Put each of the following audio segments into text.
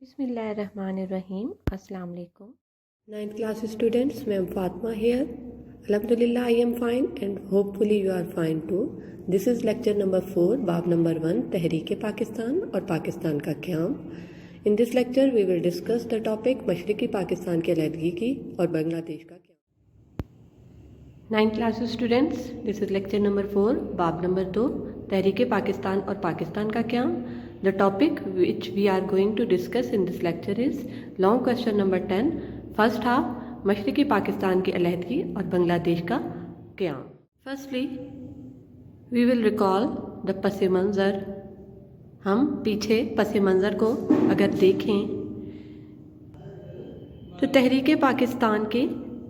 بسم اللہ الرحمن الرحیم. السلام علیکم. 9th class students, I am Fatma here. Alhamdulillah, I am fine and hopefully you are fine too. This is lecture number 4, bab number 1, تحریک پاکستان اور پاکستان کا قیام. In this lecture, we will discuss the topic مشرقی پاکستان کی علیحدگی کی اور بنگلہ دیش کا قیام. 9th class students, this is lecture number 4, bab number 2, تحریک پاکستان اور پاکستان کا قیام. The topic which we are going to discuss in this lecture is long question number 10, first half, مشرقی پاکستان کی علیحدگی اور بنگلہ دیش کا قیام. Firstly, we will recall the پس منظر. ہم پیچھے پس منظر کو اگر دیکھیں تو تحریک پاکستان کے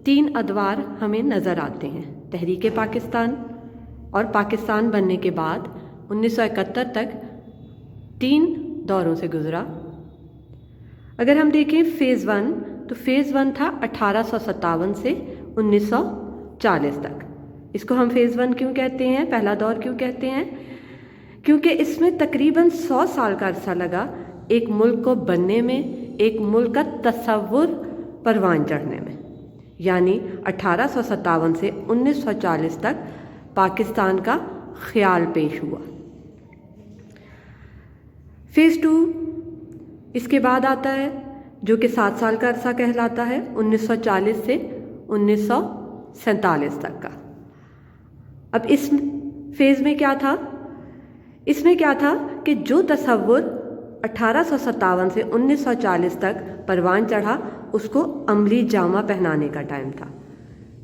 3 ادوار ہمیں نظر آتے ہیں. تحریک پاکستان اور پاکستان بننے کے بعد 1971 تک 3 دوروں سے گزرا. اگر ہم دیکھیں فیز 1 تو فیز 1 تھا 1857 سے 1940 تک. اس کو ہم فیز 1 کیوں کہتے ہیں، پہلا دور کیوں کہتے ہیں؟ کیونکہ اس میں تقریباً 100 سال کا عرصہ لگا ایک ملک کو بننے میں، ایک ملک کا تصور پروان چڑھنے میں. یعنی 1857 سے 1940 تک پاکستان کا خیال پیش ہوا. فیز 2 اس کے بعد آتا ہے جو کہ 7 سال کا عرصہ کہلاتا ہے، 1940 سے 1947 تک کا. اب اس فیز میں کیا تھا؟ اس میں کیا تھا کہ جو تصور 1857 سے 1940 تک پروان چڑھا اس کو عملی جامہ پہنانے کا ٹائم تھا.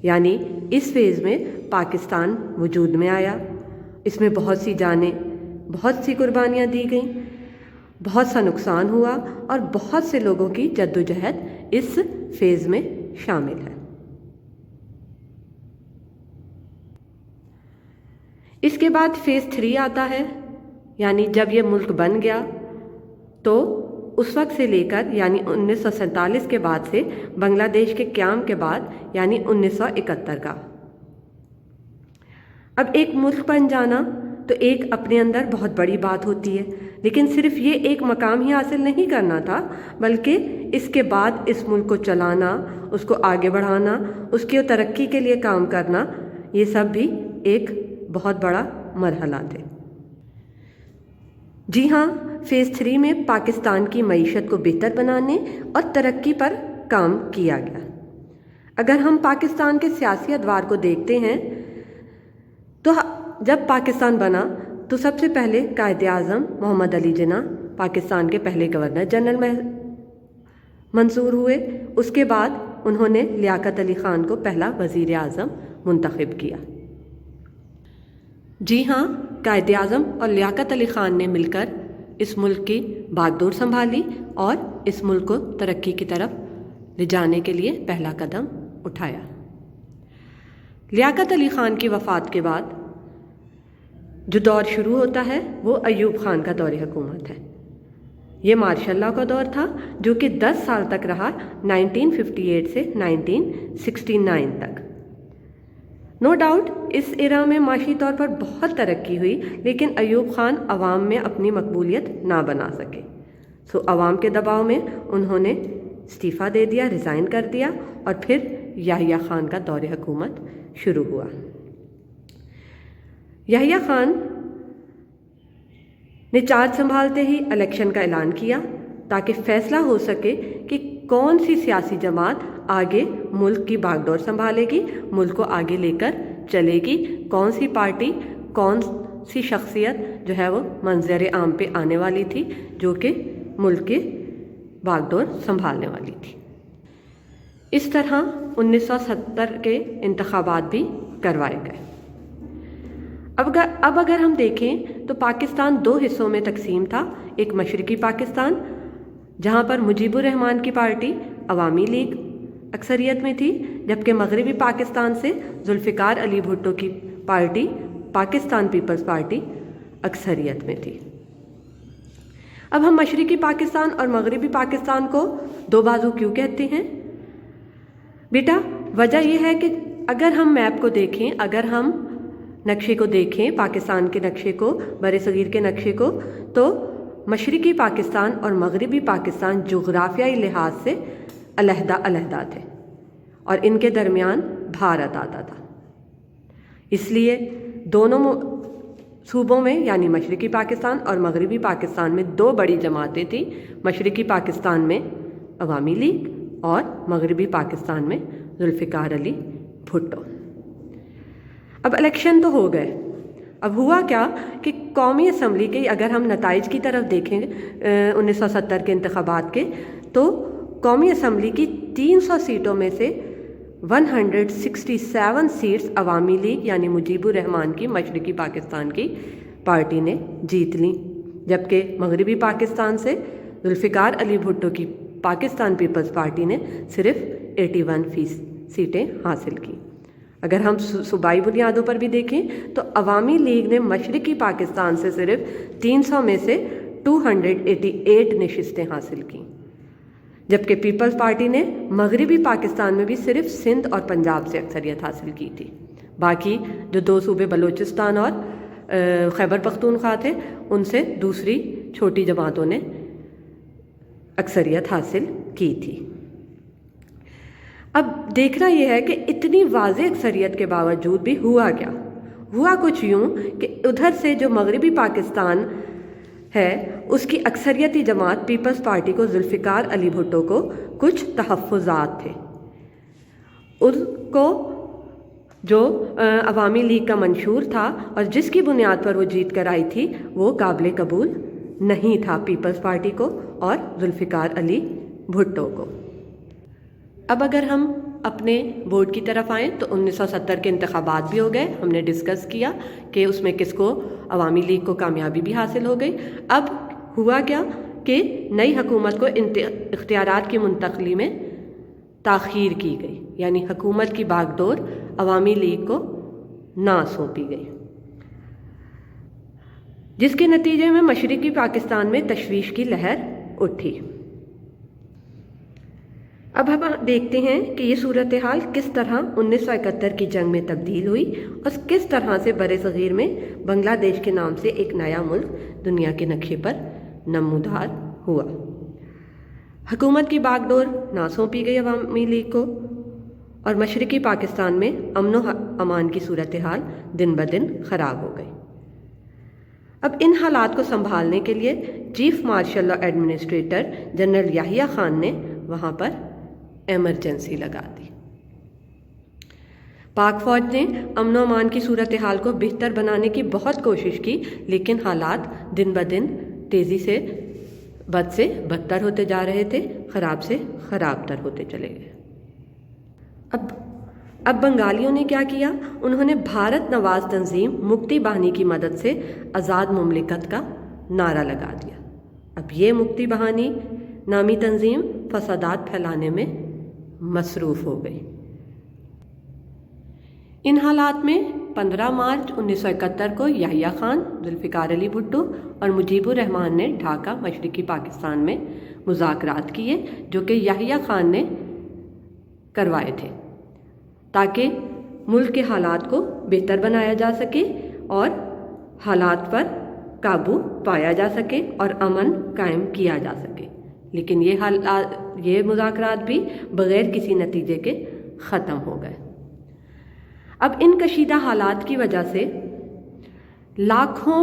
یعنی اس فیز میں پاکستان وجود میں آیا، اس میں بہت سی جانیں، بہت سی قربانیاں دی گئیں، بہت سا نقصان ہوا اور بہت سے لوگوں کی جدوجہد اس فیز میں شامل ہے. اس کے بعد فیز 3 آتا ہے. یعنی جب یہ ملک بن گیا تو اس وقت سے لے کر یعنی 1947 کے بعد سے بنگلہ دیش کے قیام کے بعد یعنی 1971 کا. اب ایک ملک بن جانا تو ایک اپنے اندر بہت بڑی بات ہوتی ہے، لیکن صرف یہ ایک مقام ہی حاصل نہیں کرنا تھا، بلکہ اس کے بعد اس ملک کو چلانا، اس کو آگے بڑھانا، اس کی ترقی کے لیے کام کرنا، یہ سب بھی ایک بہت بڑا مرحلہ تھے. جی ہاں، فیز 3 میں پاکستان کی معیشت کو بہتر بنانے اور ترقی پر کام کیا گیا. اگر ہم پاکستان کے سیاسی ادوار کو دیکھتے ہیں تو جب پاکستان بنا تو سب سے پہلے قائد اعظم محمد علی جناح پاکستان کے پہلے گورنر جنرل منصور ہوئے. اس کے بعد انہوں نے لیاقت علی خان کو پہلا وزیر اعظم منتخب کیا. جی ہاں، قائد اعظم اور لیاقت علی خان نے مل کر اس ملک کی باغ ڈور سنبھالی اور اس ملک کو ترقی کی طرف لے جانے کے لیے پہلا قدم اٹھایا. لیاقت علی خان کی وفات کے بعد جو دور شروع ہوتا ہے وہ ایوب خان کا دور حکومت ہے. یہ مارشل لاء کا دور تھا جو کہ 10 سال تک رہا، 1958 سے 1969 تک. نو ڈاؤٹ اس ایرا میں معاشی طور پر بہت ترقی ہوئی، لیکن ایوب خان عوام میں اپنی مقبولیت نہ بنا سکے. عوام کے دباؤ میں انہوں نے استعفیٰ دے دیا، ریزائن کر دیا اور پھر یحییٰ خان کا دور حکومت شروع ہوا. یحییٰ خان نے چارج سنبھالتے ہی الیکشن کا اعلان کیا تاکہ فیصلہ ہو سکے کہ کون سی سیاسی جماعت آگے ملک کی باغ ڈور سنبھالے گی، ملک کو آگے لے کر چلے گی، کون سی پارٹی، کون سی شخصیت جو ہے وہ منظر عام پہ آنے والی تھی جو کہ ملک کے باغ ڈور سنبھالنے والی تھی. اس طرح 1970 کے انتخابات بھی کروائے گئے. اب اگر ہم دیکھیں تو پاکستان 2 حصوں میں تقسیم تھا. ایک مشرقی پاکستان جہاں پر مجیب الرحمان کی پارٹی عوامی لیگ اکثریت میں تھی، جبکہ مغربی پاکستان سے ذوالفقار علی بھٹو کی پارٹی پاکستان پیپلز پارٹی اکثریت میں تھی. اب ہم مشرقی پاکستان اور مغربی پاکستان کو 2 بازو کیوں کہتے ہیں؟ بیٹا وجہ یہ ہے کہ اگر ہم میپ کو دیکھیں، اگر ہم نقشے کو دیکھیں، پاکستان کے نقشے کو، بر صغیر کے نقشے کو، تو مشرقی پاکستان اور مغربی پاکستان جغرافیائی لحاظ سے علیحدہ علیحدہ تھے اور ان کے درمیان بھارت آتا تھا. اس لیے دونوں صوبوں میں یعنی مشرقی پاکستان اور مغربی پاکستان میں دو بڑی جماعتیں تھیں. مشرقی پاکستان میں عوامی لیگ اور مغربی پاکستان میں ذوالفقار علی بھٹو. اب الیکشن تو ہو گئے. اب ہوا کیا کہ قومی اسمبلی کے اگر ہم نتائج کی طرف دیکھیں 1970 کے انتخابات کے، تو قومی اسمبلی کی 300 سیٹوں میں سے 167 سیٹس عوامی لیگ یعنی مجیب الرحمان کی مشرقی پاکستان کی پارٹی نے جیت لیں، جبکہ مغربی پاکستان سے ذوالفقار علی بھٹو کی پاکستان پیپلز پارٹی نے صرف 81 سیٹیں حاصل کی. اگر ہم صوبائی بنیادوں پر بھی دیکھیں تو عوامی لیگ نے مشرقی پاکستان سے صرف 300 میں سے 288 نشستیں حاصل کیں، جبکہ پیپلز پارٹی نے مغربی پاکستان میں بھی صرف سندھ اور پنجاب سے اکثریت حاصل کی تھی. باقی جو دو صوبے بلوچستان اور خیبر پختونخوا تھے ان سے دوسری چھوٹی جماعتوں نے اکثریت حاصل کی تھی. اب دیکھنا یہ ہے کہ اتنی واضح اکثریت کے باوجود بھی ہوا کیا؟ ہوا کچھ یوں کہ ادھر سے جو مغربی پاکستان ہے اس کی اکثریتی جماعت پیپلز پارٹی کو ذوالفقار علی بھٹو کو کچھ تحفظات تھے. ان کو جو عوامی لیگ کا منشور تھا اور جس کی بنیاد پر وہ جیت کر آئی تھی وہ قابل قبول نہیں تھا پیپلز پارٹی کو اور ذوالفقار علی بھٹو کو. اب اگر ہم اپنے بورڈ کی طرف آئیں تو 1970 کے انتخابات بھی ہو گئے. ہم نے ڈسکس کیا کہ اس میں کس کو عوامی لیگ کو کامیابی بھی حاصل ہو گئی. اب ہوا کیا کہ نئی حکومت کو اختیارات کی منتقلی میں تاخیر کی گئی، یعنی حکومت کی باغ ڈور عوامی لیگ کو نہ سونپی گئی، جس کے نتیجے میں مشرقی پاکستان میں تشویش کی لہر اٹھی. اب ہم دیکھتے ہیں کہ یہ صورتحال کس طرح 1971 کی جنگ میں تبدیل ہوئی اور کس طرح سے بر صغیر میں بنگلہ دیش کے نام سے ایک نیا ملک دنیا کے نقشے پر نمودار ہوا. حکومت کی باغ ڈور نہ سونپی گئی عوامی لیگ کو اور مشرقی پاکستان میں امن و امان کی صورتحال دن بدن خراب ہو گئی. اب ان حالات کو سنبھالنے کے لیے چیف مارشل اور ایڈمنسٹریٹر جنرل یحییٰ خان نے وہاں پر ایمرجنسی لگا دی. پاک فوج نے امن و امان کی صورتحال کو بہتر بنانے کی بہت کوشش کی، لیکن حالات دن بدن تیزی سے بد سے بدتر ہوتے جا رہے تھے، خراب سے خراب تر ہوتے چلے گئے. اب بنگالیوں نے کیا کیا؟ انہوں نے بھارت نواز تنظیم مکتی باہنی کی مدد سے آزاد مملکت کا نعرہ لگا دیا. اب یہ مکتی باہنی نامی تنظیم فسادات پھیلانے میں مصروف ہو گئی. ان حالات میں 15 مارچ 1971 کو یحییٰ خان، ذوالفقار علی بھٹو اور مجیب الرحمان نے ڈھاکہ مشرقی پاکستان میں مذاکرات کیے، جو کہ یحییٰ خان نے کروائے تھے تاکہ ملک کے حالات کو بہتر بنایا جا سکے اور حالات پر قابو پایا جا سکے اور امن قائم کیا جا سکے. لیکن یہ مذاکرات بھی بغیر کسی نتیجے کے ختم ہو گئے. اب ان کشیدہ حالات کی وجہ سے لاکھوں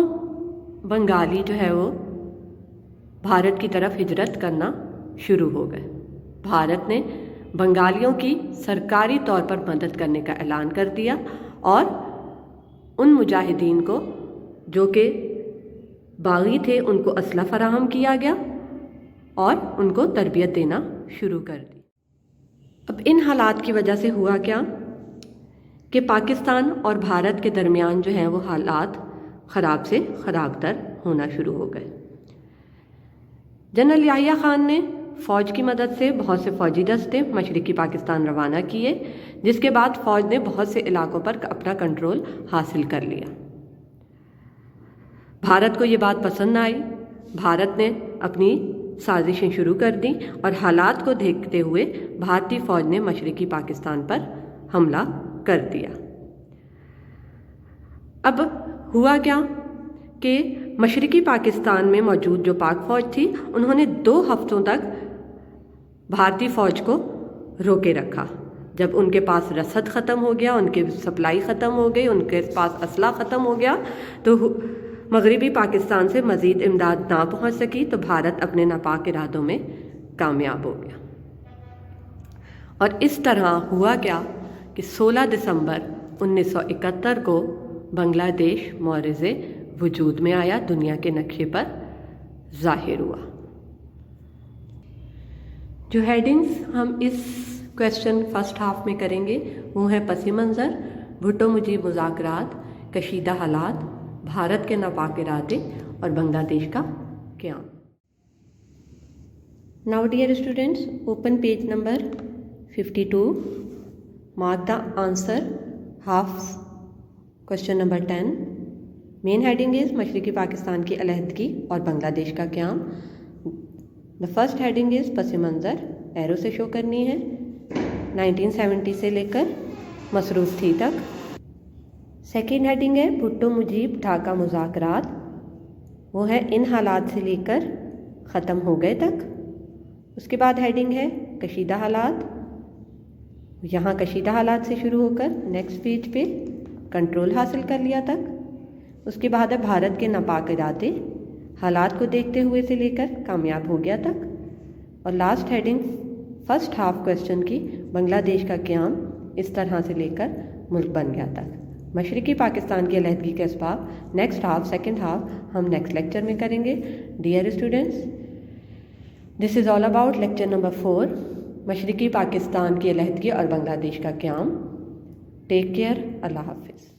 بنگالی جو ہے وہ بھارت کی طرف ہجرت کرنا شروع ہو گئے. بھارت نے بنگالیوں کی سرکاری طور پر مدد کرنے کا اعلان کر دیا اور ان مجاہدین کو جو کہ باغی تھے ان کو اسلحہ فراہم کیا گیا اور ان کو تربیت دینا شروع کر دی. اب ان حالات کی وجہ سے ہوا کیا کہ پاکستان اور بھارت کے درمیان جو ہیں وہ حالات خراب سے خراب تر ہونا شروع ہو گئے. جنرل یحییٰ خان نے فوج کی مدد سے بہت سے فوجی دستے مشرقی پاکستان روانہ کیے، جس کے بعد فوج نے بہت سے علاقوں پر اپنا کنٹرول حاصل کر لیا. بھارت کو یہ بات پسند نہ آئی. بھارت نے اپنی سازشیں شروع کر دیں اور حالات کو دیکھتے ہوئے بھارتی فوج نے مشرقی پاکستان پر حملہ کر دیا. اب ہوا کیا کہ مشرقی پاکستان میں موجود جو پاک فوج تھی انہوں نے 2 ہفتوں تک بھارتی فوج کو روکے رکھا. جب ان کے پاس رسد ختم ہو گیا، ان کے سپلائی ختم ہو گئی، ان کے پاس اسلحہ ختم ہو گیا، تو مغربی پاکستان سے مزید امداد نہ پہنچ سکی، تو بھارت اپنے ناپاک ارادوں میں کامیاب ہو گیا. اور اس طرح ہوا کیا کہ 16 دسمبر 1971 کو بنگلہ دیش معرض وجود میں آیا، دنیا کے نقشے پر ظاہر ہوا. جو ہیڈنگز ہم اس کویسچن فرسٹ ہاف میں کریں گے وہ ہیں پس منظر، بھٹو مجیب مذاکرات، کشیدہ حالات، بھارت کے ناپاک ارادے اور بنگلہ دیش کا قیام. Now dear students, open page number 52. Mark the answer half question number 10. Main heading is مشرقی پاکستان کی علیحدگی اور بنگلہ دیش کا قیام. The first heading is پس منظر، ایرو سے شو کرنی ہے، 1970 سے لے کر مصروف تھی تک. سیکنڈ ہیڈنگ ہے بھٹو مجیب ڈھاکہ مذاکرات، وہ ہے ان حالات سے لے کر ختم ہو گئے تک. اس کے بعد ہیڈنگ ہے کشیدہ حالات، یہاں کشیدہ حالات سے شروع ہو کر نیکسٹ پیج پہ کنٹرول حاصل کر لیا تک. اس کے بعد ہے بھارت کے ناپاک ارادے، حالات کو دیکھتے ہوئے سے لے کر کامیاب ہو گیا تک. اور last heading first half question کی بنگلہ دیش کا قیام، اس طرح سے لے کر ملک بن گیا تک. مشرقی پاکستان کی علیحدگی کے اسباب نیکسٹ ہاف سیکنڈ ہاف ہم نیکسٹ لیکچر میں کریں گے. Dear students, this is all about lecture number 4، مشرقی پاکستان کی علیحدگی اور بنگلہ دیش کا قیام. Take care. اللہ حافظ.